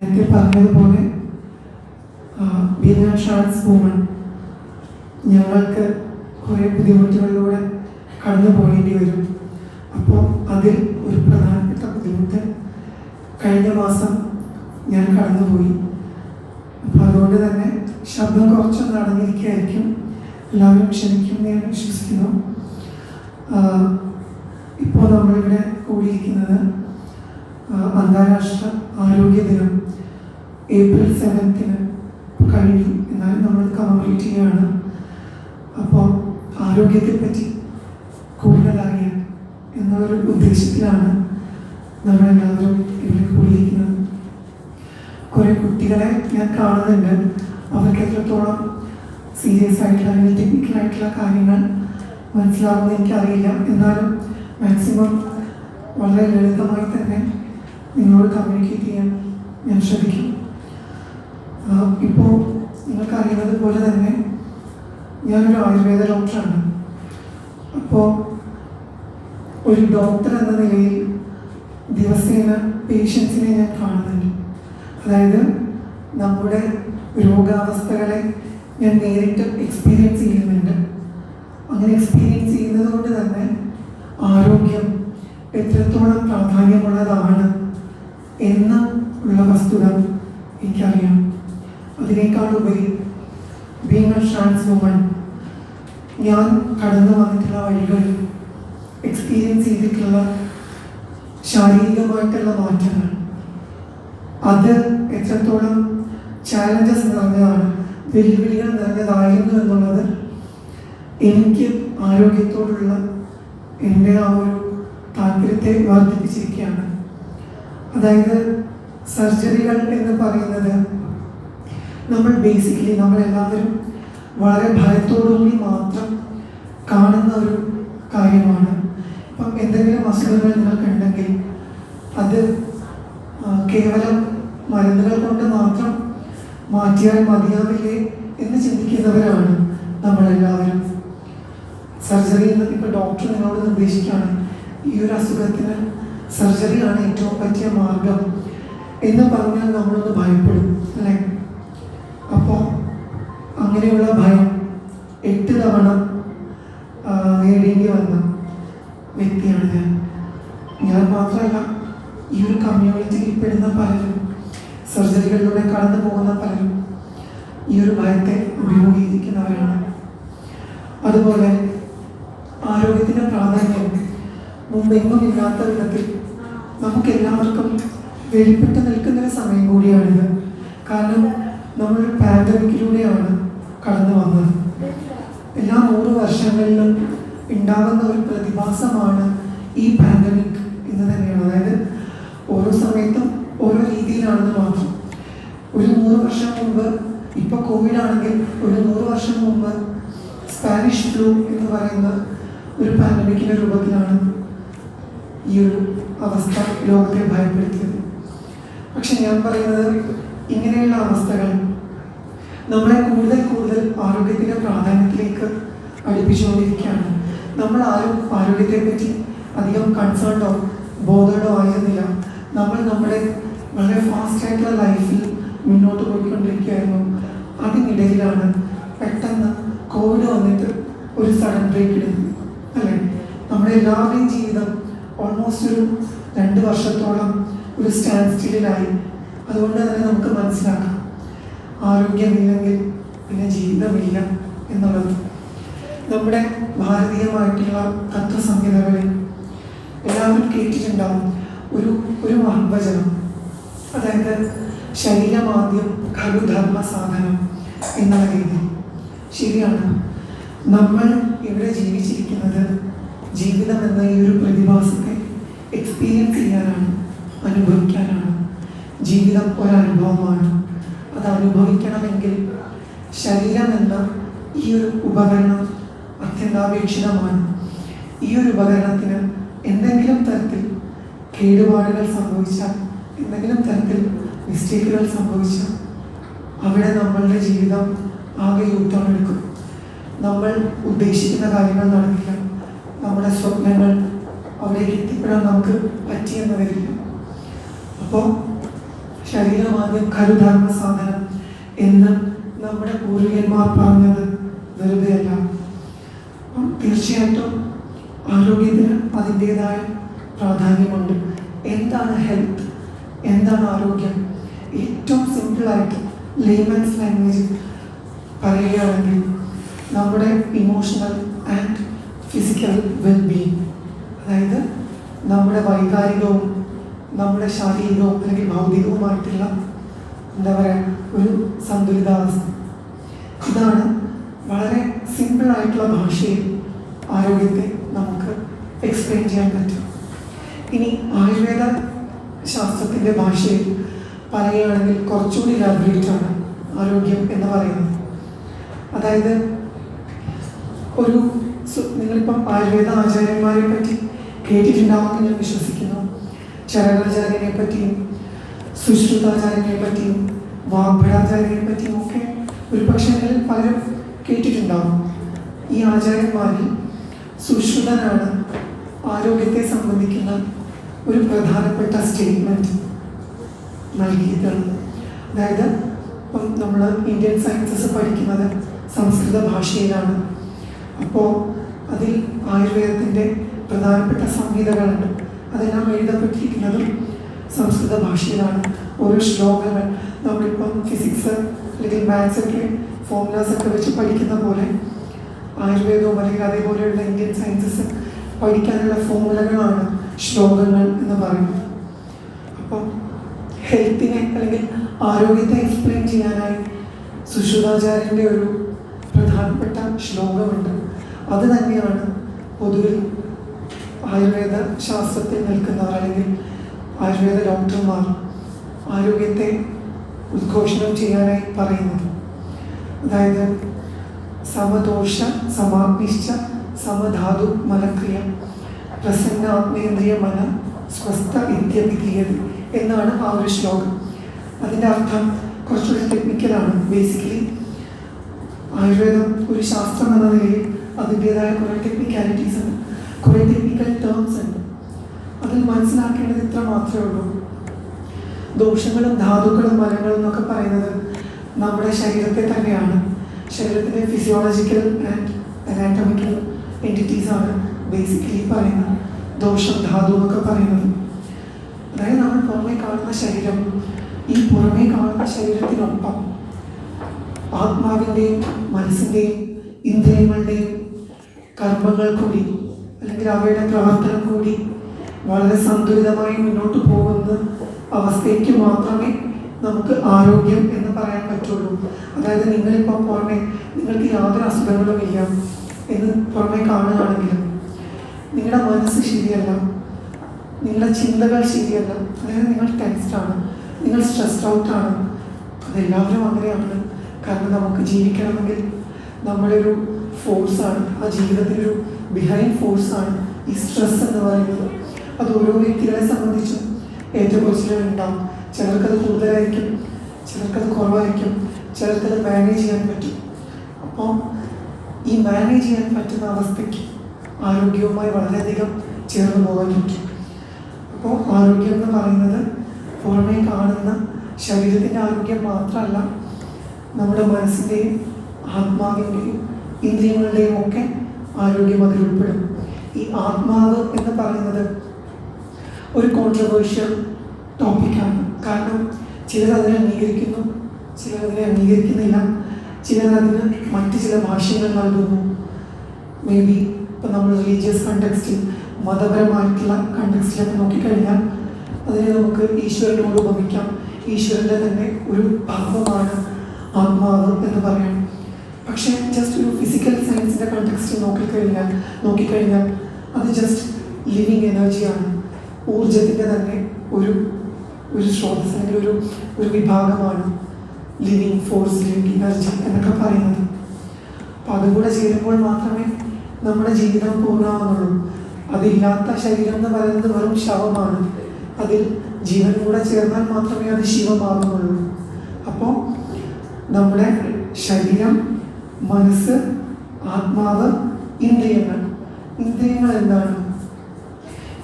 നേരത്തെ പറഞ്ഞതുപോലെ being A trans woman ഞങ്ങൾക്ക് കുറേ ബുദ്ധിമുട്ടുകളിലൂടെ കടന്നു പോകേണ്ടി വരും. അപ്പോൾ അതിൽ ഒരു പ്രധാനപ്പെട്ട ബുദ്ധിമുട്ട് കഴിഞ്ഞ മാസം ഞാൻ കടന്നുപോയി. അപ്പോൾ അതുകൊണ്ട് തന്നെ ശബ്ദം കുറച്ചൊന്ന് അടങ്ങിയിരിക്കുകയായിരിക്കും. എല്ലാവരും ക്ഷമിക്കുമെന്ന് ഞാൻ വിശ്വസിക്കുന്നു. ഇപ്പോൾ നമ്മളിവിടെ കൂടിയിരിക്കുന്നത് അന്താരാഷ്ട്ര ആരോഗ്യ ദിനം ഏപ്രിൽ 7 കഴിഞ്ഞു. എന്നാലും നമ്മൾ കമമറേറ്റ് ചെയ്യുകയാണ്. അപ്പോൾ ആരോഗ്യത്തെപ്പറ്റി കൂടുതൽ അറിയാൻ എന്നൊരു ഉദ്ദേശത്തിലാണ് നമ്മളെല്ലാവരും ഇവിടെ കൂടിയിരിക്കുന്നത്. കുറേ കുട്ടികളെ ഞാൻ കാണുന്നുണ്ട്. അവർക്ക് എത്രത്തോളം സീരിയസ് ആയിട്ടുള്ള അല്ലെങ്കിൽ ടെക്നിക്കലായിട്ടുള്ള കാര്യങ്ങൾ മനസ്സിലാവുമെന്ന് എനിക്കറിയില്ല. എന്നാലും മാക്സിമം വളരെ ലളിതമായി തന്നെ നിങ്ങളോട് കമ്മ്യൂണിക്കേറ്റ് ചെയ്യാൻ ഞാൻ ശ്രമിക്കും. ഇപ്പോൾ നിങ്ങൾക്കറിയുന്നത് പോലെ തന്നെ ഞാനൊരു ആയുർവേദ ഡോക്ടറാണ്. അപ്പോൾ ഒരു ഡോക്ടർ എന്ന നിലയിൽ ദിവസേന പേഷ്യൻസിനെ ഞാൻ കാണുന്നുണ്ട്. അതായത് നമ്മുടെ രോഗാവസ്ഥകളെ ഞാൻ നേരിട്ട് എക്സ്പീരിയൻസ് ചെയ്യുന്നുണ്ട്. അങ്ങനെ എക്സ്പീരിയൻസ് ചെയ്യുന്നത് കൊണ്ട് തന്നെ ആരോഗ്യം എത്രത്തോളം പ്രാധാന്യമുള്ളതാണ് എന്ന ഉള്ള വസ്തുത എനിക്കറിയാം. അതിനേക്കാളുപരി ബീങ് എ ട്രാൻസ് വുമൺ ഞാൻ കടന്നു വന്നിട്ടുള്ള വഴികൾ, എക്സ്പീരിയൻസ് ചെയ്തിട്ടുള്ള ശാരീരികമായിട്ടുള്ള മാറ്റങ്ങൾ, അത് എത്രത്തോളം ചാലഞ്ചസ് നിറഞ്ഞതാണ്, വെല്ലുവിളികൾ നിറഞ്ഞതായിരുന്നു എന്നുള്ളത് എനിക്ക് ആരോഗ്യത്തോടുള്ള എൻ്റെ ആ ഒരു താല്പര്യത്തെ വർദ്ധിപ്പിച്ചിരിക്കുകയാണ്. അതായത് സർജറികൾ എന്ന് പറയുന്നത് നമ്മൾ ബേസിക്കലി നമ്മളെല്ലാവരും വളരെ ഭയത്തോടുകൂടി മാത്രം കാണുന്ന ഒരു കാര്യമാണ്. ഇപ്പം എന്തെങ്കിലും അസുഖങ്ങൾ നിങ്ങൾക്കുണ്ടെങ്കിൽ അത് കേവലം മരുന്നുകൾ കൊണ്ട് മാത്രം മാറ്റിയാൽ മതിയാവില്ലേ എന്ന് ചിന്തിക്കുന്നവരാണ് നമ്മളെല്ലാവരും. സർജറി എന്ന് ഇപ്പോൾ ഡോക്ടർ നിങ്ങളോട് നിർദ്ദേശിക്കുകയാണ്, ഈ ഒരു അസുഖത്തിന് സർജറിയാണ് ഏറ്റവും പറ്റിയ മാർഗം എന്ന് പറഞ്ഞാൽ നമ്മളൊന്ന് ഭയപ്പെടും, അല്ലേ? അപ്പോൾ അങ്ങനെയുള്ള ഭയം 8 തവണ നേടേണ്ടി വന്ന വ്യക്തിയാണ് ഞാൻ മാത്രമല്ല, ഈ ഒരു കമ്മ്യൂണിറ്റിയിൽ പെടുന്ന പലരും, സർജറികളിലൂടെ കടന്നു പോകുന്ന പലരും ഈ ഒരു ഭയത്തെ അഭിമുഖീകരിക്കുന്നവരാണ്. അതുപോലെ ആരോഗ്യത്തിൻ്റെ പ്രാധാന്യം മുമ്പെങ്ങും ഇല്ലാത്ത വിധത്തിൽ നമുക്കെല്ലാവർക്കും വെളിപ്പെട്ട് നിൽക്കുന്നൊരു സമയം കൂടിയാണിത്. കാരണം നമ്മളൊരു പാൻഡമിക്കിലൂടെയാണ് കടന്നു വന്നത്. എല്ലാ 100 വർഷങ്ങളിലും ഉണ്ടാകുന്ന ഒരു പ്രതിഭാസമാണ് ഈ പാൻഡമിക് എന്ന് തന്നെയാണ്. അതായത് ഓരോ സമയത്തും ഓരോ രീതിയിലാണെന്ന് മാത്രം. ഒരു 100 വർഷം മുമ്പ്, ഇപ്പോൾ കോവിഡ് ആണെങ്കിൽ ഒരു 100 വർഷം മുമ്പ് സ്പാനിഷ് ഫ്ലൂ എന്ന് പറയുന്ന ഒരു പാൻഡമിക്കിൻ്റെ രൂപത്തിലാണ് ഈ ഒരു അവസ്ഥ ലോകത്തെ ഭയപ്പെടുത്തിയത്. പക്ഷെ ഞാൻ പറയുന്നത്, ഇങ്ങനെയുള്ള അവസ്ഥകൾ നമ്മളെ കൂടുതൽ കൂടുതൽ ആരോഗ്യത്തിൻ്റെ പ്രാധാന്യത്തിലേക്ക് അടുപ്പിച്ചുകൊണ്ടിരിക്കുകയാണ്. നമ്മൾ ആരും ആരോഗ്യത്തെപ്പറ്റി അധികം കൺസേൺഡോ ബോധേഡോ ആയിരുന്നില്ല. നമ്മൾ നമ്മുടെ വളരെ ഫാസ്റ്റായിട്ടുള്ള ലൈഫിൽ മുന്നോട്ട് പോയിക്കൊണ്ടിരിക്കുകയായിരുന്നു. അതിനിടയിലാണ് പെട്ടെന്ന് കോവിഡ് വന്നിട്ട് ഒരു സഡൻ ബ്രേക്ക് ഇടുന്നത്, അല്ലേ? നമ്മുടെ എല്ലാവരുടെയും ജീവിതം ഓൾമോസ്റ്റ് ഒരു 2 വർഷത്തോളം ഒരു സ്റ്റാൻഡ് സ്റ്റില്ലായി. അതുകൊണ്ട് തന്നെ നമുക്ക് മനസ്സിലാക്കാം, ആരോഗ്യമില്ലെങ്കിൽ പിന്നെ ജീവിതമില്ല എന്നുള്ളത്. നമ്മുടെ ഭാരതീയമായിട്ടുള്ള തത്വസംഹിതകളിൽ എല്ലാവരും കേട്ടിട്ടുണ്ടാവും ഒരു മഹത്വചനം. അതായത് ശരീരമാദ്യം ഖലു ധർമ്മ സാധനം എന്നുള്ള രീതി. ശരിയാണ്, നമ്മൾ ഇവിടെ ജീവിച്ചിരിക്കുന്നത് ജീവിതം എന്ന ഈ ഒരു പ്രതിഭാസത്തെ എക്സ്പീരിയൻസ് ചെയ്യാനാണ്, അനുഭവിക്കാനാണ്. ജീവിതം ഒരനുഭവമാണ്. അത് അനുഭവിക്കണമെങ്കിൽ ശരീരം എന്ന ഈ ഒരു ഉപകരണം അത്യന്താപേക്ഷിതമാണ്. ഈ ഒരു ഉപകരണത്തിന് എന്തെങ്കിലും തരത്തിൽ കേടുപാടുകൾ സംഭവിച്ചാൽ, എന്തെങ്കിലും തരത്തിൽ മിസ്റ്റേക്കുകൾ സംഭവിച്ചാൽ അവിടെ നമ്മളുടെ ജീവിതം ആകെ യൂട്ടേൺ എടുക്കും. നമ്മൾ ഉദ്ദേശിക്കുന്ന കാര്യങ്ങൾ നടക്കില്ല. നമ്മുടെ സ്വപ്നങ്ങൾ അവിടേക്ക് എത്തിപ്പെടാൻ നമുക്ക് പറ്റിയെന്ന് വരില്ല. അപ്പോൾ ശരീരമാദ്യം കരുധർമ്മ സാധനം എന്ന് നമ്മുടെ പൂർവികന്മാർ പറഞ്ഞത് വെറുതെയല്ല. അപ്പം തീർച്ചയായിട്ടും ആരോഗ്യത്തിന് അതിൻ്റെതായ പ്രാധാന്യമുണ്ട്. എന്താണ് ഹെൽത്ത്, എന്താണ് ആരോഗ്യം? ഏറ്റവും സിമ്പിളായിട്ട് ലേമൻസ് ലാംഗ്വേജിൽ പറയുകയാണെങ്കിൽ നമ്മുടെ ഇമോഷണൽ ആൻഡ് ഫിസിക്കൽ വെൽബീയിങ്, അതായത് നമ്മുടെ വൈകാരികവും നമ്മുടെ ശാരീരികവും അല്ലെങ്കിൽ ഭൗതികവുമായിട്ടുള്ള എന്താ പറയുക ഒരു സന്തുലിതാവസ്ഥ. ഇതാണ് വളരെ സിമ്പിളായിട്ടുള്ള ഭാഷയിൽ ആരോഗ്യത്തെ നമുക്ക് എക്സ്പ്ലെയിൻ ചെയ്യാൻ പറ്റും. ഇനി ആയുർവേദ ശാസ്ത്രത്തിൻ്റെ ഭാഷയിൽ പറയുകയാണെങ്കിൽ കുറച്ചുകൂടി ഇലാബറേറ്റ് ആണ് ആരോഗ്യം എന്ന് പറയുന്നത്. അതായത് നിങ്ങളിപ്പം ആയുർവേദ ആചാര്യന്മാരെ പറ്റി കേട്ടിട്ടുണ്ടാവുമെന്ന് ഞാൻ വിശ്വസിക്കുന്നു. ചരകാചാര്യനെ പറ്റിയും സുശ്രുതാചാര്യനെ പറ്റിയും വാഗ്ഭടാചാര്യനെ പറ്റിയും ഒക്കെ ഒരു പക്ഷേ പലരും കേട്ടിട്ടുണ്ടാവും. ഈ ആചാര്യന്മാരിൽ സുശ്രുതനാണ് ആരോഗ്യത്തെ സംബന്ധിക്കുന്ന ഒരു പ്രധാനപ്പെട്ട സ്റ്റേറ്റ്മെൻറ്റ് നൽകിയിട്ടുള്ളത്. അതായത് ഇപ്പം നമ്മൾ ഇന്ത്യൻ സയൻസസ് പഠിക്കുന്നത് സംസ്കൃത ഭാഷയിലാണ്. അപ്പോൾ അതിൽ ആയുർവേദത്തിൻ്റെ പ്രധാനപ്പെട്ട സംഹിതകളുണ്ട്. അതെല്ലാം എഴുതപ്പെട്ടിരിക്കുന്നതും സംസ്കൃത ഭാഷയിലാണ്. ഓരോ ശ്ലോകങ്ങൾ നമ്മളിപ്പം ഫിസിക്സ് അല്ലെങ്കിൽ മാത്സ് ഒക്കെ ഫോർമുലാസ് ഒക്കെ വെച്ച് പഠിക്കുന്ന പോലെ ആയുർവേദവും അല്ലെങ്കിൽ അതേപോലെയുള്ള ഇന്ത്യൻ സയൻസസ് പഠിക്കാനുള്ള ഫോർമുലകളാണ് ശ്ലോകങ്ങൾ എന്ന് പറയുന്നത്. അപ്പം ഹെൽത്തിനെ അല്ലെങ്കിൽ ആരോഗ്യത്തെ എക്സ്പ്ലെയിൻ ചെയ്യാനായി സുശ്രുതാചാര്യൻ്റെ ഒരു പ്രധാനപ്പെട്ട ശ്ലോകമുണ്ട്. അത് തന്നെയാണ് പൊതുവിൽ ആയുർവേദ ശാസ്ത്രത്തിൽ നിൽക്കുന്നവർ അല്ലെങ്കിൽ ആയുർവേദ ഡോക്ടർമാർ ആരോഗ്യത്തെ ഉദ്ഘോഷണം ചെയ്യാനായി പറയുന്നത്. അതായത് സമദോഷ സമാഗ്നിശ്ച സമധാതു മലക്രിയ പ്രസന്ന ആത്മേന്ദ്രിയ മന സ്വസ്ഥ ഇത്യഭിധീയതി എന്നാണ് ആ ഒരു ശ്ലോകം. അതിൻ്റെ അർത്ഥം കുറച്ചുകൂടി ടെക്നിക്കലാണ്. ബേസിക്കലി ആയുർവേദം ഒരു ശാസ്ത്രം എന്ന നിലയിൽ അതിൻ്റെതായ കുറേ ടെക്നിക്കാലിറ്റീസ് ഉണ്ട്, കുറേ ടെക്നിക്കൽ ടേംസ് ഉണ്ട്. അതിൽ മനസ്സിലാക്കേണ്ടത് ഇത്ര മാത്രമേ ഉള്ളൂ. ദോഷങ്ങളും ധാതുക്കളും മലങ്ങളും എന്നൊക്കെ പറയുന്നത് നമ്മുടെ ശരീരത്തെ തന്നെയാണ്. ശരീരത്തിൻ്റെ ഫിസിയോളജിക്കൽ ആൻഡ് അനാറ്റമിക്കൽ എൻറ്റിറ്റീസാണ് ബേസിക്കലി പറയുന്നത് ദോഷം ധാതു എന്നൊക്കെ പറയുന്നത്. അതായത് നമ്മൾ പുറമേ കാണുന്ന ശരീരം, ഈ പുറമേ കാണുന്ന ശരീരത്തിനൊപ്പം ആത്മാവിൻ്റെയും മനസ്സിൻ്റെയും ഇന്ദ്രിയങ്ങളുടെയും കർമ്മങ്ങൾ കൂടി അല്ലെങ്കിൽ അവയുടെ പ്രവർത്തനം കൂടി വളരെ സന്തുലിതമായി മുന്നോട്ട് പോകുന്ന അവസ്ഥയ്ക്ക് മാത്രമേ നമുക്ക് ആരോഗ്യം എന്ന് പറയാൻ പറ്റുള്ളൂ. അതായത് നിങ്ങളിപ്പോൾ പുറമെ നിങ്ങൾക്ക് യാതൊരു അസുഖങ്ങളും ഇല്ല എന്ന് പുറമെ കാണുകയാണെങ്കിലും നിങ്ങളുടെ മനസ്സ് ശരിയല്ല, നിങ്ങളുടെ ചിന്തകൾ ശരിയല്ല, അതായത് നിങ്ങൾ ടെൻസ്ഡാണ്, നിങ്ങൾ സ്ട്രെസ്ഡ് ഔട്ടാണ്. അതെല്ലാവരും അങ്ങനെയാണ്. കാരണം നമുക്ക് ജീവിക്കണമെങ്കിൽ നമ്മുടെ ഒരു ഫോഴ്സാണ്, ആ ജീവിതത്തിലൊരു ബിഹൈൻഡ് ഫോഴ്സാണ് ഈ സ്ട്രെസ് എന്ന് പറയുന്നത്. അത് ഓരോ വ്യക്തികളെ സംബന്ധിച്ചും ഏറ്റക്കുറച്ചിലുകൾ ഉണ്ടാവും. ചിലർക്കത് കൂടുതലായിരിക്കും, ചിലർക്കത് കുറവായിരിക്കും, ചിലർക്കത് മാനേജ് ചെയ്യാൻ പറ്റും. അപ്പോൾ ഈ മാനേജ് ചെയ്യാൻ പറ്റുന്ന അവസ്ഥയ്ക്ക് ആരോഗ്യവുമായി വളരെയധികം ചേർന്ന് പോകാൻ പറ്റും. അപ്പോൾ ആരോഗ്യം എന്ന് പറയുന്നത് പുറമേ കാണുന്ന ശരീരത്തിൻ്റെ ആരോഗ്യം മാത്രമല്ല, നമ്മുടെ മനസ്സിൻ്റെയും ആത്മാവിൻ്റെയും ഇന്ദ്രിയങ്ങളുടെയും ഒക്കെ ആരോഗ്യം അതിൽ ഉൾപ്പെടും. ഈ ആത്മാവ് എന്ന് പറയുന്നത് ഒരു കോൺട്രവേഴ്ഷ്യൽ ടോപ്പിക്കാണ്. കാരണം ചിലർ അതിനെ അംഗീകരിക്കുന്നു, ചിലർ അതിനെ അംഗീകരിക്കുന്നില്ല, ചിലർ അതിന് മറ്റ് ചില ഭാഷ്യങ്ങൾ നൽകുന്നു. മേ ബി ഇപ്പം നമ്മൾ റിലീജിയസ് കണ്ടെക്സ്റ്റിൽ, മതപരമായിട്ടുള്ള കണ്ടെക്സ്റ്റിലൊക്കെ നോക്കിക്കഴിഞ്ഞാൽ അതിനെ നമുക്ക് ഈശ്വരനോട് ഉപമിക്കാം. ഈശ്വരൻ്റെ തന്നെ ഒരു ഭാവമാണ് ആത്മാവ് എന്ന് പറയാം. പക്ഷേ ജസ്റ്റ് ഒരു ഫിസിക്കൽ സയൻസിൻ്റെ കണ്ടെക്സ്റ്റിൽ നോക്കിക്കഴിഞ്ഞാൽ അത് ജസ്റ്റ് ലിവിങ് എനർജിയാണ്, ഊർജത്തിൻ്റെ തന്നെ ഒരു സ്രോതസ് അല്ലെങ്കിൽ ഒരു വിഭാഗമാണ് ലിവിങ് ഫോഴ്സ്, ലിവിങ് എനർജി എന്നൊക്കെ പറയുന്നത്. അപ്പോൾ അതുകൂടെ ചേരുമ്പോൾ മാത്രമേ നമ്മുടെ ജീവിതം പൂർണ്ണമാകുന്നുള്ളൂ. അതില്ലാത്ത ശരീരം എന്ന് പറയുന്നത് വെറും ശവമാണ്. അതിൽ ജീവൻ കൂടെ ചേർന്നാൽ മാത്രമേ അത് ശിവമാകുന്നുള്ളൂ. അപ്പോൾ നമ്മുടെ ശരീരം, മനസ്സ്, ആത്മാവ്, ഇന്ദ്രിയങ്ങൾ എന്താണ്?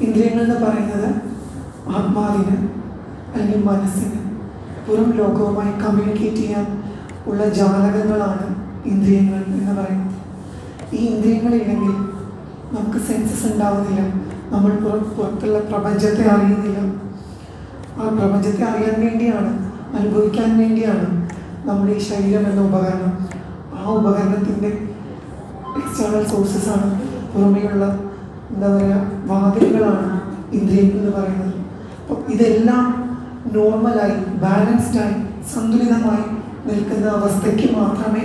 ഇന്ദ്രിയങ്ങൾ എന്ന് പറയുന്നത് ആത്മാവിന് അല്ലെങ്കിൽ മനസ്സിന് പുറം ലോകവുമായി കമ്മ്യൂണിക്കേറ്റ് ചെയ്യാൻ ഉള്ള ജാലകങ്ങളാണ് ഇന്ദ്രിയങ്ങൾ എന്ന് പറയുന്നത്. ഈ ഇന്ദ്രിയങ്ങളില്ലെങ്കിൽ നമുക്ക് സെൻസസ് ഉണ്ടാവുന്നില്ല, നമ്മൾ പുറത്തുള്ള പ്രപഞ്ചത്തെ അറിയുന്നില്ല. ആ പ്രപഞ്ചത്തെ അറിയാൻ വേണ്ടിയാണ്, അനുഭവിക്കാൻ വേണ്ടിയാണ് നമ്മുടെ ഈ ശരീരം എന്ന ഉപകരണം. ആ ഉപകരണത്തിൻ്റെ എക്സ്റ്റേണൽ സോഴ്സസാണ്, പുറമേയുള്ള എന്താ പറയുക വാതിലുകളാണ് ഇന്ദ്രിയങ്ങൾ എന്ന് പറയുന്നത്. അപ്പോൾ ഇതെല്ലാം നോർമലായി ബാലൻസ്ഡായി സന്തുലിതമായി നിൽക്കുന്ന അവസ്ഥയ്ക്ക് മാത്രമേ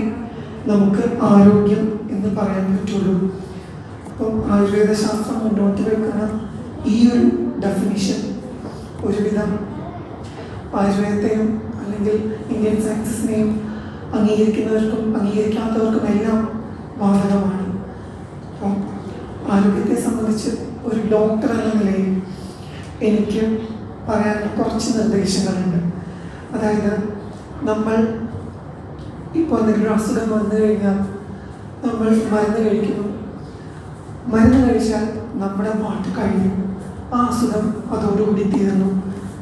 നമുക്ക് ആരോഗ്യം എന്ന് പറയാൻ പറ്റുള്ളൂ. അപ്പം ആയുർവേദ ശാസ്ത്രം മുന്നോട്ട് വെക്കുന്ന ഈ ഒരു ഡെഫിനിഷൻ ഒരുവിധം ആയുർവേദത്തെയും അല്ലെങ്കിൽ ഇന്ത്യൻ സയൻസസിനെയും അംഗീകരിക്കുന്നവർക്കും അംഗീകരിക്കാത്തവർക്കും എല്ലാം ബാധകമാണ്. അപ്പം ആരോഗ്യത്തെ സംബന്ധിച്ച് ഒരു ഡോക്ടർ എന്ന നിലയിൽ എനിക്ക് പറയാൻ കുറച്ച് നിർദ്ദേശങ്ങളുണ്ട്. അതായത് നമ്മൾ ഇപ്പോൾ എന്തെങ്കിലും അസുഖം വന്നു കഴിഞ്ഞാൽ നമ്മൾ മരുന്ന് കഴിക്കുന്നു. മരുന്ന് കഴിച്ചാൽ നമ്മുടെ പാട്ട് കഴിഞ്ഞു, ആ അസുഖം അതോടുകൂടി തീർന്നു,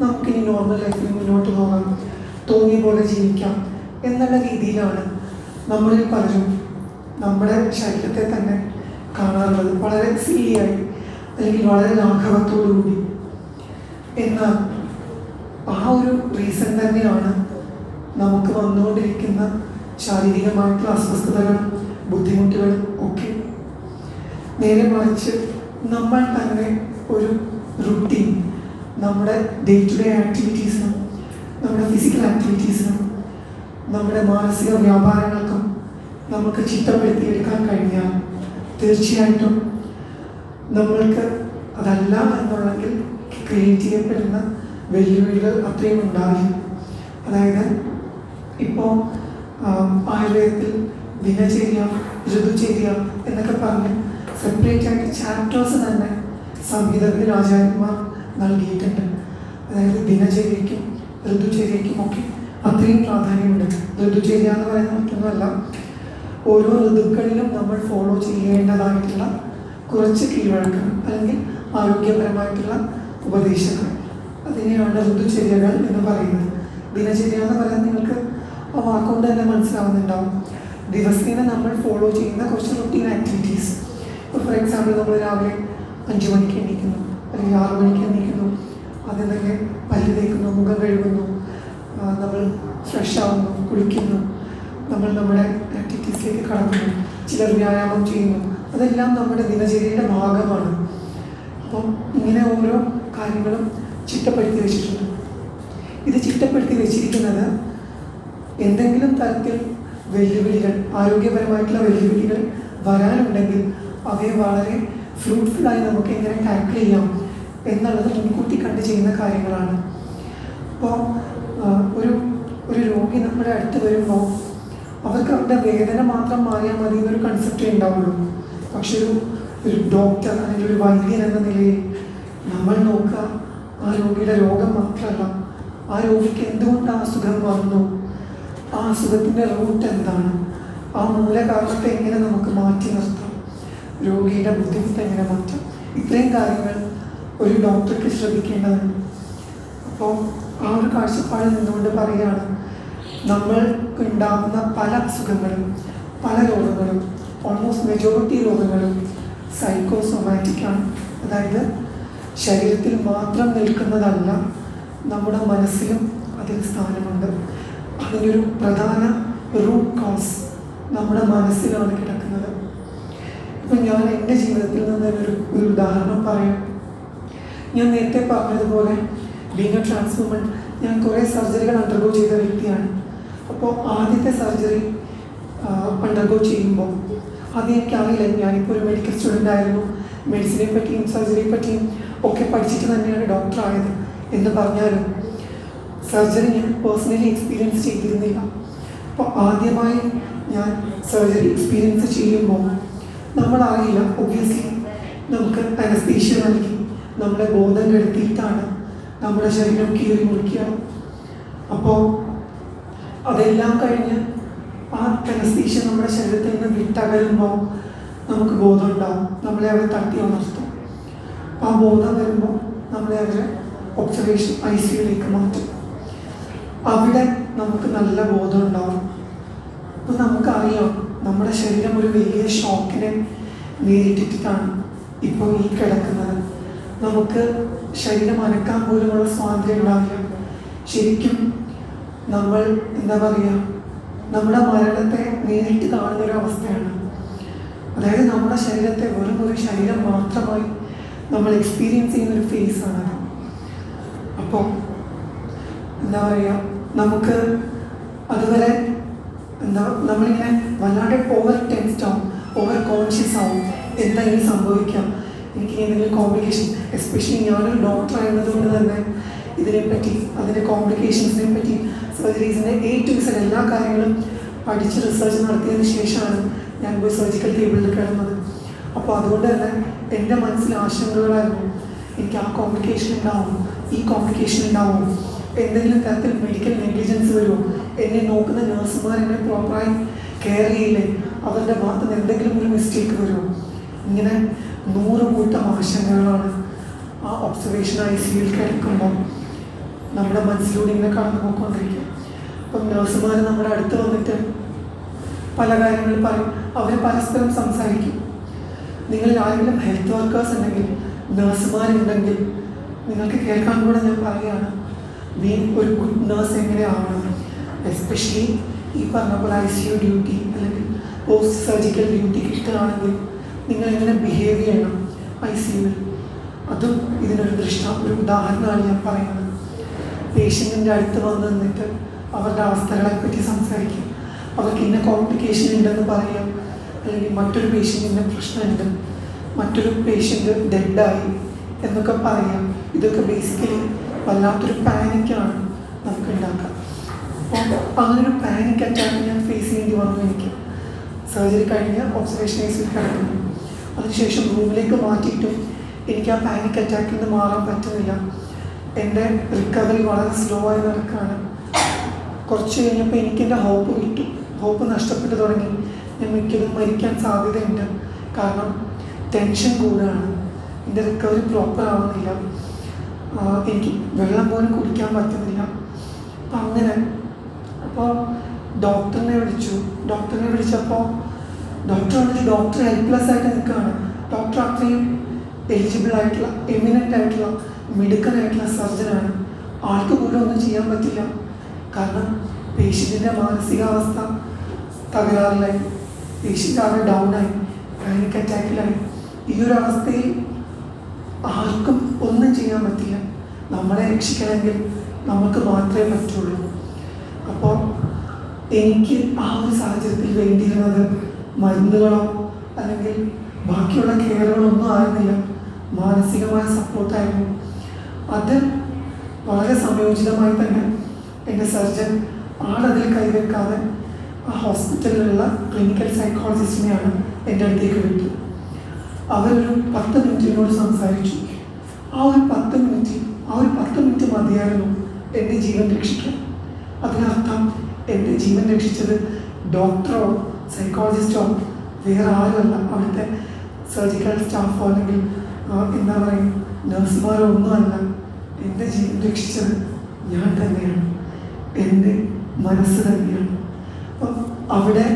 നമുക്കിനി നോർമൽ ലൈഫിൽ മുന്നോട്ട് പോകാം, തോന്നിയ പോലെ ജീവിക്കാം എന്നുള്ള രീതിയിലാണ് നമ്മളിൽ പലരും നമ്മുടെ ശരീരത്തെ തന്നെ കാണാറുള്ളത്, വളരെ സില്ലിയായി അല്ലെങ്കിൽ വളരെ ലാഘവത്തോടുകൂടി. എന്നാൽ ആ ഒരു റീസൺ തന്നെയാണ് നമുക്ക് വന്നുകൊണ്ടിരിക്കുന്ന ശാരീരികമായിട്ടുള്ള അസ്വസ്ഥതകളും ബുദ്ധിമുട്ടുകളും ഒക്കെ. നേരെ മറിച്ച് നമ്മൾ തന്നെ ഒരു റുട്ടീൻ നമ്മുടെ ഡേ ടു ഡേ ആക്ടിവിറ്റീസിനും നമ്മുടെ ഫിസിക്കൽ ആക്ടിവിറ്റീസിനും നമ്മുടെ മാനസിക വ്യാപാരങ്ങൾക്കും നമുക്ക് ചിട്ടപ്പെടുത്തിയെടുക്കാൻ കഴിഞ്ഞാൽ തീർച്ചയായിട്ടും നമ്മൾക്ക് അതല്ല എന്നുള്ളെങ്കിൽ ക്രിയേറ്റ് ചെയ്യപ്പെടുന്ന വെല്ലുവിളികൾ അത്രയും ഉണ്ടാവില്ല. അതായത് ഇപ്പോൾ ആയുർവേദത്തിൽ ദിനചര്യ, ഋതുചര്യ എന്നൊക്കെ പറഞ്ഞ് സെപ്പറേറ്റ് ആയിട്ട് ചാപ്റ്റേഴ്സ് തന്നെ സംഹിതകളിൽ ആചാര്യന്മാർ നൽകിയിട്ടുണ്ട്. അതായത് ദിനചര്യയ്ക്കും ഋതുചര്യയ്ക്കും ഒക്കെ അത്രയും പ്രാധാന്യമുണ്ട്. ഋതുചര്യ എന്ന് പറയുന്നത് മറ്റൊന്നുമല്ല, ഓരോ ഋതുക്കളിലും നമ്മൾ ഫോളോ ചെയ്യേണ്ടതായിട്ടുള്ള കുറച്ച് കീഴ്വഴക്കങ്ങൾ അല്ലെങ്കിൽ ആരോഗ്യപരമായിട്ടുള്ള ഉപദേശങ്ങൾ, അതിനെയാണ് ഋതുചര്യകൾ എന്ന് പറയുന്നത്. ദിനചര്യ എന്ന് പറയുന്നത് നിങ്ങൾക്ക് ആ വാക്കുകൊണ്ട് തന്നെ മനസ്സിലാവുന്നുണ്ടാവും. ദിവസേന നമ്മൾ ഫോളോ ചെയ്യുന്ന കുറച്ച് റുട്ടീൻ ആക്ടിവിറ്റീസ്. ഇപ്പോൾ ഫോർ എക്സാമ്പിൾ നമ്മൾ രാവിലെ 5 മണിക്ക് എണീക്കുന്നു അല്ലെങ്കിൽ 6 മണിക്ക് എണീക്കുന്നു, ആദ്യം തന്നെ പല്ല് തേക്കുന്നു, മുഖം കഴുകുന്നു, നമ്മൾ ഫ്രഷ് ആവുന്നു, കുളിക്കുന്നു, നമ്മൾ നമ്മുടെ ആക്ടിവിറ്റീസിലേക്ക് കടക്കുന്നു, ചിലർ വ്യായാമം ചെയ്യുന്നു. അതെല്ലാം നമ്മുടെ ദിനചര്യയുടെ ഭാഗമാണ്. അപ്പം ഇങ്ങനെ ഓരോ കാര്യങ്ങളും ചിട്ടപ്പെടുത്തി വെച്ചിട്ടുണ്ട്. ഇത് ചിട്ടപ്പെടുത്തി വെച്ചിരിക്കുന്നത് എന്തെങ്കിലും തരത്തിൽ വെല്ലുവിളികൾ, ആരോഗ്യപരമായിട്ടുള്ള വെല്ലുവിളികൾ വരാനുണ്ടെങ്കിൽ അവയെ വളരെ ഫ്രൂട്ട്ഫുള്ളായി നമുക്ക് എങ്ങനെ ടാക്കിൾ ചെയ്യാം എന്നുള്ളത് മുൻകൂട്ടി കണ്ട് ചെയ്യുന്ന കാര്യങ്ങളാണ്. അപ്പോൾ ഒരു രോഗി നമ്മുടെ അടുത്ത് വരുമ്പോൾ അവർക്ക് അവരുടെ വേദന മാത്രം മാറിയാൽ മതി എന്നൊരു കൺസെപ്റ്റേ ഉണ്ടാവുള്ളൂ. പക്ഷെ ഒരു ഡോക്ടർ അല്ലെങ്കിൽ ഒരു വൈദ്യൻ എന്ന നിലയിൽ നമ്മൾ നോക്കുക ആ രോഗിയുടെ രോഗം മാത്രമല്ല, ആ രോഗിക്ക് എന്തുകൊണ്ട് ആ അസുഖം വന്നു, ആ അസുഖത്തിൻ്റെ റൂട്ട് എന്താണ്, ആ മൂലകാരണത്തെ എങ്ങനെ നമുക്ക് മാറ്റി നിർത്താം, രോഗിയുടെ ബുദ്ധിമുട്ട് എങ്ങനെ മാറ്റാം, ഇത്രയും കാര്യങ്ങൾ ഒരു ഡോക്ടർക്ക് ശ്രദ്ധിക്കേണ്ടതുണ്ട്. അപ്പോൾ ആ ഒരു കാഴ്ചപ്പാടിൽ നിന്നുകൊണ്ട് പറയുകയാണ്, നമ്മൾക്ക് ഉണ്ടാകുന്ന പല അസുഖങ്ങളും പല രോഗങ്ങളും ഓൾമോസ്റ്റ് മെജോറിറ്റി രോഗങ്ങളും സൈക്കോസൊമാറ്റിക്കാണ്. അതായത് ശരീരത്തിൽ മാത്രം നിൽക്കുന്നതല്ല, നമ്മുടെ മനസ്സിലും അതിൽ സ്ഥാനമുണ്ട്. അതിനൊരു പ്രധാന റൂട്ട് കോസ് നമ്മുടെ മനസ്സിലാണ് കിടക്കുന്നത്. ഇപ്പം ഞാൻ എൻ്റെ ജീവിതത്തിൽ നിന്ന് ഒരു ഉദാഹരണം പറയാം. ഞാൻ നേരത്തെ പറഞ്ഞതുപോലെ ബീങ് എ ട്രാൻസ് വുമൺ, ഞാൻ കുറേ സർജറികൾ അണ്ടർഗോ ചെയ്ത വ്യക്തിയാണ്. അപ്പോൾ ആദ്യത്തെ സർജറി അണ്ടർഗോ ചെയ്യുമ്പോൾ അത് എനിക്കറിയില്ല. ഞാനിപ്പോൾ ഒരു മെഡിക്കൽ സ്റ്റുഡൻ്റ് ആയിരുന്നു, മെഡിസിനെ പറ്റിയും സർജറിയെ പറ്റിയും ഒക്കെ പഠിച്ചിട്ട് തന്നെയാണ് ഡോക്ടർ ആയത് എന്ന് പറഞ്ഞാലും സർജറി ഞാൻ പേഴ്സണലി എക്സ്പീരിയൻസ് ചെയ്തിരുന്നില്ല. അപ്പോൾ ആദ്യമായി ഞാൻ സർജറി എക്സ്പീരിയൻസ് ചെയ്യുമ്പോൾ നമ്മളറിയില്ല, ഒബ്വിയസ്ലി നമുക്ക് അനസ്തീഷ്യ നൽകി നമ്മളെ ബോധം കെടുത്തിയിട്ടാണ് നമ്മുടെ ശരീരം കീറി മുറിക്കുക. അപ്പോൾ അതെല്ലാം കഴിഞ്ഞ് ആ അനസ്തീഷ്യ നമ്മുടെ ശരീരത്തിൽ നിന്ന് വിട്ടകലുമ്പോൾ നമുക്ക് ബോധം ഉണ്ടാവും, നമ്മളെ അവരെ തട്ടി ഉണർത്തും. ആ ബോധം വരുമ്പോൾ നമ്മളെ അവരെ ഒബ്സർവേഷൻ ICUലേക്ക് മാറ്റും. അവിടെ നമുക്ക് നല്ല ബോധം ഉണ്ടാവും. അപ്പം നമുക്കറിയാം നമ്മുടെ ശരീരം ഒരു വലിയ ഷോക്കിനെ നേരിട്ടിട്ടാണ് ഇപ്പോൾ ഈ കിടക്കുന്നത്. നമുക്ക് ശരീരം അനക്കാൻ പോലുമുള്ള സ്വാതന്ത്ര്യം ഉണ്ടാവില്ല. ശരിക്കും നമ്മൾ എന്താ പറയുക, നമ്മുടെ മരണത്തെ നേരിട്ട് കാണുന്നൊരവസ്ഥയാണ്. അതായത് നമ്മുടെ ശരീരത്തെ വെറും ഒരു ശരീരം മാത്രമായി നമ്മൾ എക്സ്പീരിയൻസ് ചെയ്യുന്നൊരു ഫേസാണ്. അപ്പോൾ എന്താ പറയുക, നമുക്ക് അതുവരെ നമ്മളിങ്ങനെ വല്ലാണ്ട് ഓവർ ടെൻസ്ഡ് ആവും, ഓവർ കോൺഷ്യസ് ആവും. എന്താ ഇനി സംഭവിക്കാം, എനിക്ക് എന്തെങ്കിലും കോംപ്ലിക്കേഷൻ, എസ്പെഷ്യലി ഞാനൊരു ഡോക്ടർ ആയിരുന്നതുകൊണ്ട് തന്നെ ഇതിനെപ്പറ്റി, അതിൻ്റെ കോംപ്ലിക്കേഷൻസിനെ പറ്റി, സർജറീസിൻ്റെ A to Z എല്ലാ കാര്യങ്ങളും പഠിച്ച് റിസർച്ച് നടത്തിയതിന് ശേഷമാണ് ഞാൻ പോയി സർജിക്കൽ ടേബിളിൽ കിടന്നത്. അപ്പോൾ അതുകൊണ്ട് തന്നെ എൻ്റെ മനസ്സിൽ ആശങ്കകളായിരുന്നു, എനിക്ക് ആ കോംപ്ലിക്കേഷൻ ഉണ്ടാവും, ഈ കോംപ്ലിക്കേഷൻ ഉണ്ടാവും, എന്തെങ്കിലും തരത്തിൽ മെഡിക്കൽ നെഗ്ലിജൻസ് വരുമോ, എന്നെ നോക്കുന്ന നഴ്സുമാർ എന്നെ പ്രോപ്പറായി കെയർ ചെയ്യില്ലേ, അവരുടെ ഭാഗത്ത് നിന്ന് എന്തെങ്കിലും ഒരു മിസ്റ്റേക്ക് വരുമോ, ഇങ്ങനെ 100 കൂട്ടം ആശങ്കകളാണ് ആ ഒബ്സർവേഷൻ ICUയിൽ കിടക്കുമ്പോൾ നമ്മുടെ മനസ്സിലൂടെ ഇങ്ങനെ കടന്നു പോയിക്കൊണ്ടിരിക്കും. അപ്പം നഴ്സുമാർ നമ്മുടെ അടുത്ത് വന്നിട്ട് പല കാര്യങ്ങളും പറയും, അവർ പരസ്പരം സംസാരിക്കും. നിങ്ങൾ ആരെങ്കിലും ഹെൽത്ത് വർക്കേഴ്സ് ഉണ്ടെങ്കിൽ, നഴ്സുമാരുണ്ടെങ്കിൽ നിങ്ങൾക്ക് കേൾക്കാൻ കൂടെ ഞാൻ പറയുകയാണ്, ഒരു ഗുഡ് നഴ്സ് എങ്ങനെയാവണം. എസ്പെഷ്യലി ഈ പറഞ്ഞ പോലെ ICU ഡ്യൂട്ടി അല്ലെങ്കിൽ പോസ്റ്റ് സർജിക്കൽ ഡ്യൂട്ടി കിട്ടുകയാണെങ്കിൽ നിങ്ങൾ എങ്ങനെ ബിഹേവ് ചെയ്യണം ICUവിൽ, അതും ഇതിനൊരു ഒരു ഉദാഹരണമാണ് ഞാൻ പറയുന്നത്. പേഷ്യൻറ്റിൻ്റെ അടുത്ത് വന്ന് നിന്നിട്ട് അവരുടെ അവസ്ഥകളെ പറ്റി സംസാരിക്കും. അവർക്ക് ഇന്ന കോംപ്ലിക്കേഷൻ ഉണ്ടെന്ന് പറയാം, അല്ലെങ്കിൽ മറ്റൊരു പേഷ്യൻറ്റിൻ്റെ പ്രശ്നമുണ്ട്, മറ്റൊരു പേഷ്യൻ്റ് ഡെഡായി എന്നൊക്കെ പറയാം. ഇതൊക്കെ ബേസിക്കലി വല്ലാത്തൊരു പാനിക്കാണ് നമുക്ക് ഉണ്ടാക്കുക. അപ്പോൾ അങ്ങനൊരു പാനിക് അറ്റാക്ക് ഞാൻ ഫേസ് ചെയ്യേണ്ടി വന്നു. എനിക്ക് സർജറി കഴിഞ്ഞ് ഒബ്സർവേഷൻ ഐസിയിൽ കിടക്കുന്നു. അതിനുശേഷം റൂമിലേക്ക് മാറ്റിയിട്ടും എനിക്ക് ആ പാനിക് അറ്റാക്കിൽ നിന്ന് മാറാൻ പറ്റുന്നില്ല. എൻ്റെ റിക്കവറി വളരെ സ്ലോ ആയി നടക്കുകയാണ്. കുറച്ച് കഴിഞ്ഞപ്പോൾ എനിക്കെൻ്റെ ഹോപ്പ് വിട്ടു, ഹോപ്പ് നഷ്ടപ്പെട്ടു തുടങ്ങി. ഞാൻ മിക്കതും മരിക്കാൻ സാധ്യതയുണ്ട്, കാരണം ടെൻഷൻ കൂടുകയാണ്, എൻ്റെ റിക്കവറി പ്രോപ്പർ ആവുന്നില്ല, എനിക്ക് വെള്ളം പോലും കുടിക്കാൻ പറ്റുന്നില്ല. അപ്പം അങ്ങനെ അപ്പോൾ ഡോക്ടറിനെ വിളിച്ചപ്പോൾ ഡോക്ടർ വന്നിട്ട് ഡോക്ടർ ഹെൽപ്ലെസ് ആയിട്ട് നിൽക്കുകയാണ്. ഡോക്ടർ അത്രയും എലിജിബിൾ ആയിട്ടുള്ള, എമിനൻ്റ് ആയിട്ടുള്ള, മിടുക്കനായിട്ടുള്ള സർജനാണ്. ആൾക്ക് പോലും ഒന്നും ചെയ്യാൻ പറ്റില്ല, കാരണം പേഷ്യൻറ്റിൻ്റെ മാനസികാവസ്ഥ തകരാറിലായി, പേഷ്യൻ്റ് ആകെ ഡൗണായി, പാനിക് അറ്റാക്കിലായി. ഈ ഒരു അവസ്ഥയിൽ ആർക്കും ഒന്നും ചെയ്യാൻ പറ്റില്ല. നമ്മളെ രക്ഷിക്കണമെങ്കിൽ നമുക്ക് മാത്രമേ പറ്റുള്ളൂ. അപ്പോൾ എനിക്ക് ആ ഒരു സാഹചര്യത്തിൽ വേണ്ടിയിരുന്നത് മരുന്നുകളോ അല്ലെങ്കിൽ ബാക്കിയുള്ള കെയറുകളൊന്നും ആയിരുന്നില്ല, മാനസികമായ സപ്പോർട്ടായിരുന്നു. അത് വളരെ സംയോജിതമായി തന്നെ എൻ്റെ സർജൻ ആളതിൽ കൈവെക്കാതെ ആ ഹോസ്പിറ്റലിലുള്ള ക്ലിനിക്കൽ സൈക്കോളജിസ്റ്റിനെയാണ് എൻ്റെ അടുത്തേക്ക് വിട്ടു. അവരൊരു 10 മിനിറ്റിനോട് സംസാരിച്ചു. ആ ഒരു 10 മിനിറ്റ് മതിയായിരുന്നു എൻ്റെ ജീവൻ രക്ഷിക്കാൻ. അതിനർത്ഥം എൻ്റെ ജീവൻ രക്ഷിച്ചത് ഡോക്ടറോ സൈക്കോളജിസ്റ്റോ വേറെ ആരുമല്ല, അവിടുത്തെ സർജിക്കൽ സ്റ്റാഫോ അല്ലെങ്കിൽ എന്താ പറയുക നഴ്സുമാരോ ഒന്നുമല്ല. എൻ്റെ ജീവൻ രക്ഷിച്ചത് ഞാൻ തന്നെയാണ്, എൻ്റെ മനസ്സ് തന്നെയാണ്. അപ്പം അവിടെ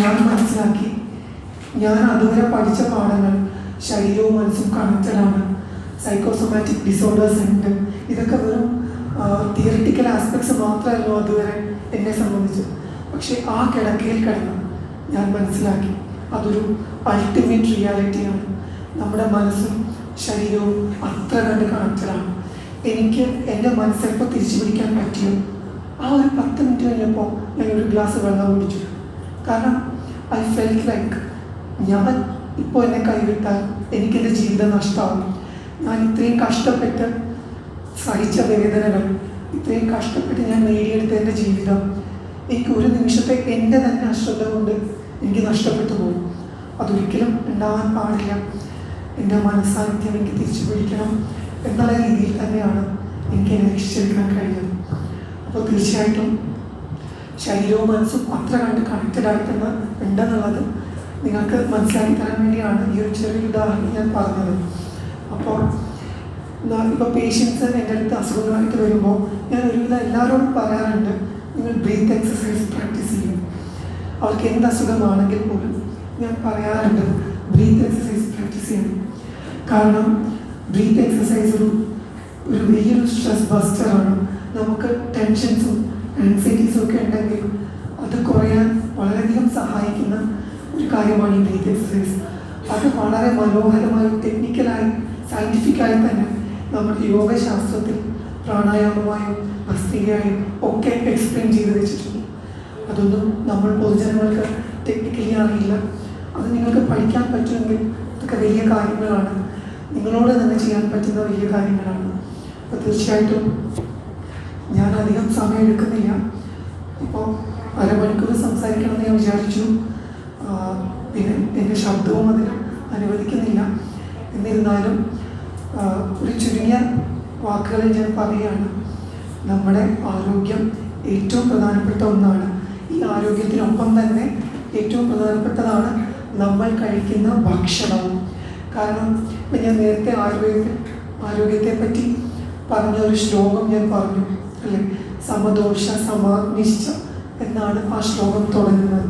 ഞാൻ മനസ്സിലാക്കി ഞാൻ അതുവരെ പഠിച്ച പാഠങ്ങൾ ശരീരവും മനസ്സും കണക്റ്റഡാണ്, സൈക്കോസൊമാറ്റിക് ഡിസോർഡേഴ്സ് ഉണ്ട്, ഇതൊക്കെ വെറും തിയറിറ്റിക്കൽ ആസ്പെക്ട്സ് മാത്രമല്ലോ അതുവരെ എന്നെ സംബന്ധിച്ച്. പക്ഷേ ആ കിടക്കയിൽ കിടന്ന് ഞാൻ മനസ്സിലാക്കി അതൊരു അൾട്ടിമേറ്റ് റിയാലിറ്റിയാണ്. നമ്മുടെ മനസ്സും ശരീരവും അത്ര കണ്ട് കണക്റ്റഡാണ്. എനിക്ക് എൻ്റെ മനസ്സെപ്പോൾ തിരിച്ചു പിടിക്കാൻ പറ്റിയോ ആ ഒരു 10 മിനിറ്റ് കഴിഞ്ഞപ്പോൾ ഞാനൊരു ഗ്ലാസ് വെള്ളം കുടിച്ചു. കാരണം ഐ ഫെൽറ്റ് ലൈക്ക് ഞാൻ ഇപ്പോൾ എന്നെ കൈവിട്ടാൽ എനിക്കെൻ്റെ ജീവിതം നഷ്ടമാവും. ഞാൻ ഇത്രയും കഷ്ടപ്പെട്ട് സഹിച്ച വേദനകൾ, ഇത്രയും കഷ്ടപ്പെട്ട് ഞാൻ നേടിയെടുത്ത എൻ്റെ ജീവിതം എനിക്ക് ഒരു നിമിഷത്തെ എൻ്റെ തന്നെ അശ്രദ്ധ കൊണ്ട് എനിക്ക് നഷ്ടപ്പെട്ടു പോകും. അതൊരിക്കലും ഉണ്ടാവാൻ പാടില്ല. എൻ്റെ മനസ്സാന്നിധ്യം എനിക്ക് തിരിച്ചു പിടിക്കണം എന്നുള്ള രീതിയിൽ തന്നെയാണ് എനിക്ക് എന്നെ രക്ഷിച്ചെടുക്കാൻ കഴിയുന്നത്. അപ്പോൾ തീർച്ചയായിട്ടും ശരീരവും മനസ്സും അത്ര കണ്ട് കണക്റ്റഡ് ഉണ്ടെന്നുള്ളത് നിങ്ങൾക്ക് മനസ്സിലാക്കി തരാൻ വേണ്ടിയാണ് ഈ ഒരു ചെറിയ ഉദാഹരണം ഞാൻ പറഞ്ഞത്. അപ്പോൾ ഇപ്പോൾ പേഷ്യൻസ് എൻ്റെ അടുത്ത് അസുഖങ്ങളായിട്ട് വരുമ്പോൾ ഞാൻ ഒരുവിധം എല്ലാവരോടും പറയാറുണ്ട്, നിങ്ങൾ ബ്രീത്ത് എക്സസൈസ് പ്രാക്ടീസ് ചെയ്യും. അവർക്ക് എന്ത് അസുഖമാണെങ്കിൽ പോലും ഞാൻ പറയാറുണ്ട് ബ്രീത്ത് എക്സസൈസ് പ്രാക്ടീസ് ചെയ്യണം. കാരണം ബ്രീത്ത് എക്സസൈസ് ഒരു വലിയൊരു സ്ട്രെസ് ബസ്റ്ററാണ്. നമുക്ക് ടെൻഷൻസും ആൻസൈറ്റീസും ഒക്കെ ഉണ്ടെങ്കിൽ അത് കുറയാൻ വളരെയധികം സഹായിക്കുന്ന ഒരു കാര്യമാണ് ഈ ബ്രീത്ത് എക്സസൈസ്. അത് വളരെ മനോഹരമായി ടെക്നിക്കലായി സയൻറ്റിഫിക്കായി തന്നെ നമ്മുടെ യോഗശാസ്ത്രത്തിൽ പ്രാണായാമമായും ഭസ്ത്രികയായും ഒക്കെ എക്സ്പ്ലെയിൻ ചെയ്ത് വെച്ചിട്ടുണ്ട്. അതൊന്നും നമ്മൾ പൊതുജനങ്ങൾക്ക് ടെക്നിക്കലി അറിയില്ല. അത് നിങ്ങൾക്ക് പഠിക്കാൻ പറ്റുമെങ്കിൽ അതൊക്കെ വലിയ കാര്യങ്ങളാണ്, നിങ്ങളോട് തന്നെ ചെയ്യാൻ പറ്റുന്ന വലിയ കാര്യങ്ങളാണ്. അപ്പോൾ തീർച്ചയായിട്ടും ഞാൻ അധികം സമയം എടുക്കുന്നില്ല. ഇപ്പോൾ അരമണിക്കൂർ സംസാരിക്കണമെന്ന് ഞാൻ വിചാരിച്ചു. പിന്നെ എൻ്റെ ശബ്ദവും അതിന് അനുവദിക്കുന്നില്ല. എന്നിരുന്നാലും ഒരു ചുരുങ്ങിയ വാക്കുകളിൽ ഞാൻ പറയുകയാണ്, നമ്മുടെ ആരോഗ്യം ഏറ്റവും പ്രധാനപ്പെട്ട ഒന്നാണ്. ഈ ആരോഗ്യത്തിനൊപ്പം തന്നെ ഏറ്റവും പ്രധാനപ്പെട്ടതാണ് നമ്മൾ കഴിക്കുന്ന ഭക്ഷണവും. കാരണം ഇപ്പം ഞാൻ നേരത്തെ ആരോഗ്യത്തെ പറ്റി പറഞ്ഞ ഒരു ശ്ലോകം ഞാൻ പറഞ്ഞു അല്ലേ, സമദോഷ സമാഗ്നിശ്ച എന്നാണ് ആ ശ്ലോകം തുടങ്ങുന്നത്.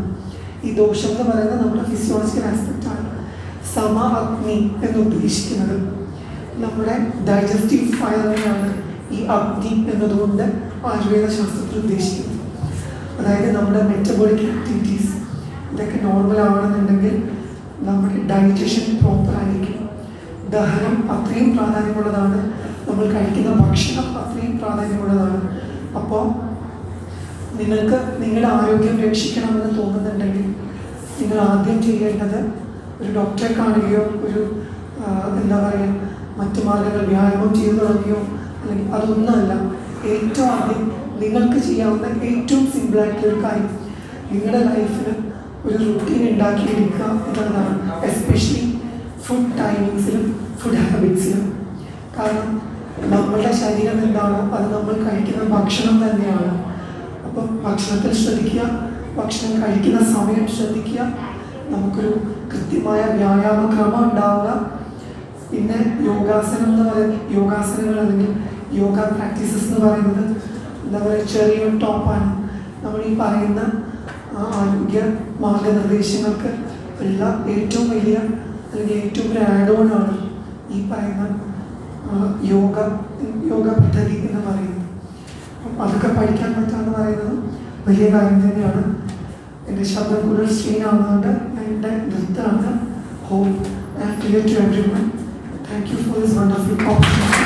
ഈ ദോഷം എന്ന് പറയുന്നത് നമ്മുടെ ഫിസിയോളജിക്കൽ ആസ്പെക്റ്റാണ്. സമ അഗ്നി എന്ന് ഉദ്ദേശിക്കുന്നത് നമ്മുടെ ഡൈജസ്റ്റീവ് ഫയറിനെയാണ് ഈ അഗ്നി എന്നതുകൊണ്ട് ആയുർവേദ ശാസ്ത്രത്തിൽ ഉദ്ദേശിക്കുന്നത്. അതായത് നമ്മുടെ മെറ്റബോളിക് ആക്ടിവിറ്റീസ് ഇതൊക്കെ നോർമൽ ആവണമെന്നുണ്ടെങ്കിൽ നമ്മുടെ ഡൈജഷൻ പ്രോപ്പർ ആയിരിക്കും. ദഹനം അത്രയും പ്രാധാന്യമുള്ളതാണ്, നമ്മൾ കഴിക്കുന്ന ഭക്ഷണം അത്രയും പ്രാധാന്യമുള്ളതാണ്. അപ്പോൾ നിങ്ങൾക്ക് നിങ്ങളുടെ ആരോഗ്യം രക്ഷിക്കണമെന്ന് തോന്നുന്നുണ്ടെങ്കിൽ നിങ്ങൾ ആദ്യം ചെയ്യേണ്ടത് ഒരു ഡോക്ടറെ കാണുകയോ ഒരു എന്താ പറയുക മറ്റു മാർഗങ്ങൾ വ്യായാമം ചെയ്തു തുടങ്ങിയോ അല്ലെങ്കിൽ അതൊന്നുമല്ല. ഏറ്റവും ആദ്യം നിങ്ങൾക്ക് ചെയ്യാവുന്ന ഏറ്റവും സിമ്പിളായിട്ടുള്ളൊരു കാര്യം നിങ്ങളുടെ ലൈഫിൽ ഒരു റുട്ടീൻ ഉണ്ടാക്കിയെടുക്കുക എന്നുള്ളതാണ്. എസ്പെഷ്യലി ഫുഡ് ടൈമിങ്സിലും ഫുഡ് ഹാബിറ്റ്സിലും. കാരണം നമ്മളുടെ ശരീരം എന്താണോ അത് നമ്മൾ കഴിക്കുന്ന ഭക്ഷണം തന്നെയാണ്. അപ്പം ഭക്ഷണത്തിൽ ശ്രദ്ധിക്കുക, ഭക്ഷണം കഴിക്കുന്ന സമയം ശ്രദ്ധിക്കുക, നമുക്കൊരു കൃത്യമായ വ്യായാമ ക്രമം ഉണ്ടാവുക. പിന്നെ യോഗാസനം എന്ന് പറയുന്നത് യോഗാസനങ്ങൾ അല്ലെങ്കിൽ യോഗ പ്രാക്ടീസസ് എന്ന് പറയുന്നത് എന്താ പറയുക ചെറിയൊരു ടോപ്പാണ്. നമ്മൾ ഈ പറയുന്ന ആരോഗ്യ മാർഗനിർദ്ദേശങ്ങൾക്ക് ഉള്ള ഏറ്റവും വലിയ അല്ലെങ്കിൽ ഏറ്റവും ഒരു ആഡോണാണ് ഈ പറയുന്ന യോഗ പദ്ധതി എന്ന് പറയുന്നത്. അപ്പം അതൊക്കെ പഠിക്കാൻ പറ്റുകയെന്ന് പറയുന്നത് വലിയ കാര്യം തന്നെയാണ്. എൻ്റെ ശബ്ദം കൂടുതൽ സ്ട്രെയിൻ ആവുന്നതുകൊണ്ട് എൻ്റെ നൃത്തമാണ്. Home and clear to everyone. Thank you for this wonderful opportunity.